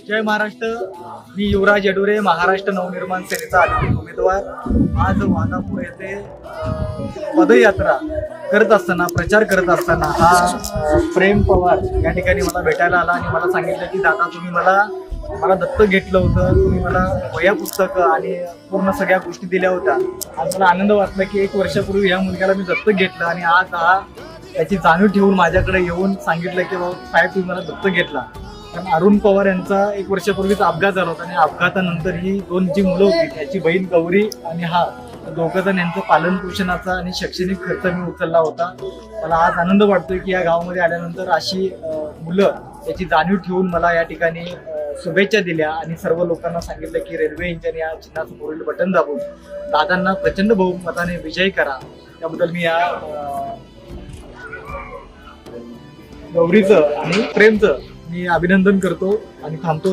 जय महाराष्ट्र. मी युवराज येडुरे, महाराष्ट्र नवनिर्माण सेनेचा अधिकृत उमेदवार. आज वाघापूर येथे पदयात्रा करत असताना, प्रचार करत असताना हा प्रेम पवार या ठिकाणी मला भेटायला आला आणि मला सांगितलं की दादा तुम्ही मला दत्तक घेतलं होतं, तुम्ही मला वह्या पुस्तकं आणि पूर्ण सगळ्या गोष्टी दिल्या होत्या. आज मला आनंद वाटला की 1 वर्षापूर्वी या मुलग्याला मी दत्तक घेतलं आणि आज हा याची जाणीव ठेवून माझ्याकडे येऊन सांगितलं की बाबा साहेब तुम्ही मला दत्तक घेतला. कारण अरुण पवार यांचा 1 वर्षापूर्वीचा अपघात झाला होता आणि अपघातानंतर ही 2 जी मुलं होती त्याची बहीण गौरी आणि हा दोघं जण यांचं पालन पोषणाचा आणि शैक्षणिक खर्च मी उचलला होता. मला आज आनंद वाटतोय की या गावामध्ये आल्यानंतर अशी मुलं याची जाणीव ठेवून मला या ठिकाणी शुभेच्छा दिल्या आणि सर्व लोकांना सांगितलं की रेल्वे इंजिन या चिन्हासमोरील बटन दाबून दादांना प्रचंड बहुमताने विजयी करा. त्याबद्दल मी या गौरीचं आणि प्रेमचं मी अभिनंदन करतो आणि थांबतो.